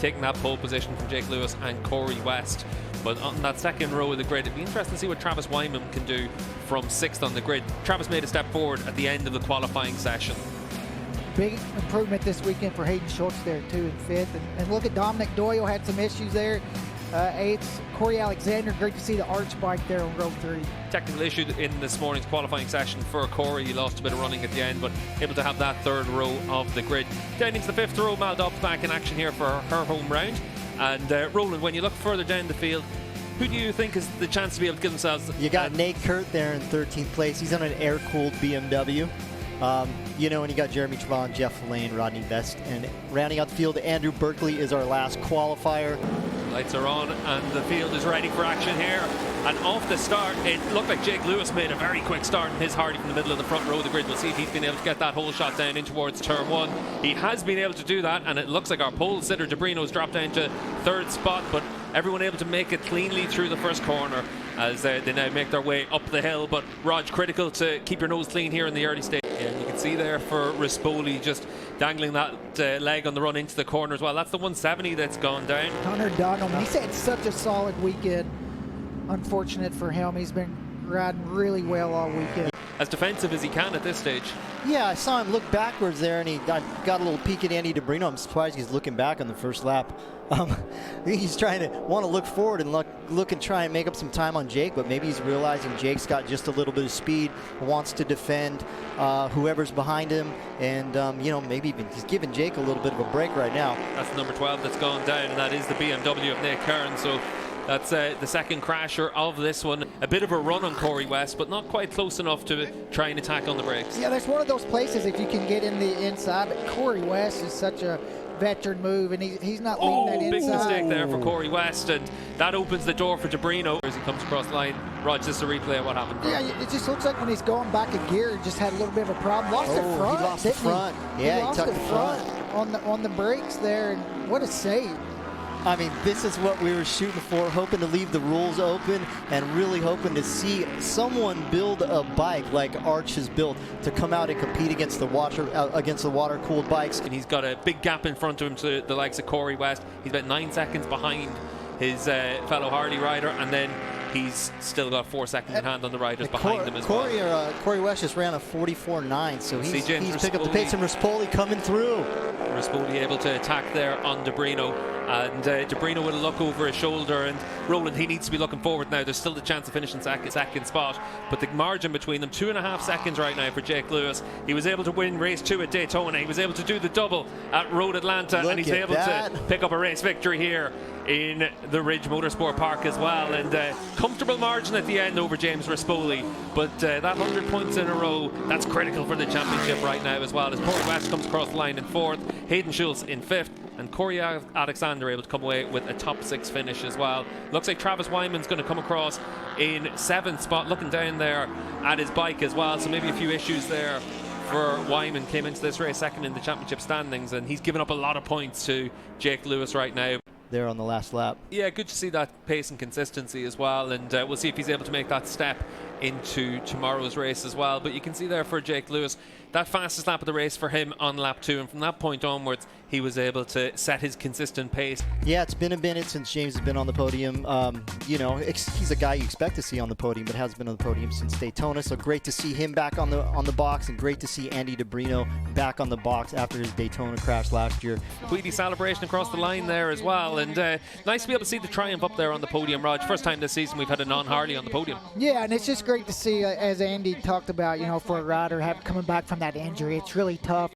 taking that pole position from Jake Lewis and Corey West. But on that second row of the grid, it'd be interesting to see what Travis Wyman can do from 6th on the grid. Travis made a step forward at the end of the qualifying session. Big improvement this weekend for Hayden Schultz there too in 5th. And look at Dominic Doyle, had some issues there. 8th, Corey Alexander, great to see the arch bike there on row 3. Technical issue in this morning's qualifying session for Corey. He lost a bit of running at the end, but able to have that 3rd row of the grid. Down into the 5th row, Mal Dobbs back in action here for her home round. And Roland, when you look further down the field, who do you think is the chance to be able to give themselves? You got Nate Kurt there in 13th place. He's on an air-cooled BMW. You know, and you got Jeremy Travon, Jeff Lane, Rodney Best, and rounding out the field, Andrew Berkeley is our last qualifier. Lights are on and the field is ready for action here. And off the start, it looked like Jake Lewis made a very quick start in his Hardy from the middle of the front row of the grid. We'll see if he's been able to get that whole shot down in towards turn 1. He has been able to do that, and it looks like our pole sitter Debrino's dropped down to 3rd spot, but everyone able to make it cleanly through the first corner as they now make their way up the hill. But Rog, critical to keep your nose clean here in the early stage. And you can see there for Rispoli just dangling that leg on the run into the corner as well. That's the 170 that's gone down. Hunter Dunham, he's had such a solid weekend. Unfortunate for him, he's been riding really well all weekend. As defensive as he can at this stage. Yeah, I saw him look backwards there, and he got a little peek at Andy Debrino. I'm surprised he's looking back on the first lap. He's trying to want to look forward and look and try and make up some time on Jake, but maybe he's realizing Jake's got just a little bit of speed, wants to defend whoever's behind him, and you know, maybe even he's giving Jake a little bit of a break right now. That's the number 12 that's gone down, and that is the BMW of Nick Kern. So that's the second crasher of this one. A bit of a run on Corey West, but not quite close enough to try and attack on the brakes. Yeah, there's one of those places if you can get in the inside, but Corey West is such a veteran move, and he's not leaving that inside. Big mistake there for Corey West, and that opens the door for Debrino as he comes across the line. Rog, just a replay of what happened. Yeah, it just looks like when he's going back a gear, he just had a little bit of a problem. Lost the front. He lost the front. Yeah, he lost the front on the brakes there, and what a save. I mean, this is what we were shooting for, hoping to leave the rules open and really hoping to see someone build a bike like Arch has built to come out and compete against the water-cooled bikes. And he's got a big gap in front of him to the likes of Corey West. He's about 9 seconds behind his fellow Harley rider, and then he's still got 4 seconds in hand on the riders behind him as well. Corey West just ran a 44.9, so he's picked up the pace, and Rispoli coming through. Rispoli able to attack there on Debrino, and Debrino will look over his shoulder, and Roland, he needs to be looking forward now. There's still the chance of finishing second spot, but the margin between them, 2.5 seconds right now for Jake Lewis. He was able to win race 2 at Daytona. He was able to do the double at Road Atlanta, and he's able to pick up a race victory here in the Ridge Motorsport Park as well. And comfortable margin at the end over James Rispoli, but that 100 points in a row, that's critical for the championship right now as well, as Corey West comes across the line in 4th, Hayden Schultz in 5th, and Corey Alexander able to come away with a top 6 finish as well. Looks like Travis Wyman's going to come across in 7th spot, looking down there at his bike as well, so maybe a few issues there for Wyman. Came into this race 2nd in the championship standings, and he's given up a lot of points to Jake Lewis right now. There on the last lap. Yeah, good to see that pace and consistency as well, and we'll see if he's able to make that step into tomorrow's race as well. But you can see there for Jake Lewis, that fastest lap of the race for him on lap 2, and from that point onwards he was able to set his consistent pace. Yeah, it's been a minute since James has been on the podium. You know, he's a guy you expect to see on the podium, but hasn't been on the podium since Daytona, so great to see him back on the box, and great to see Andy Debrino back on the box after his Daytona crash last year. Tweety celebration across the line there as well, and nice to be able to see the triumph up there on the podium, Rog. First time this season we've had a non-Harley on the podium. Yeah, and it's just great to see, as Andy talked about, you know, for a rider coming back from that injury, it's really tough.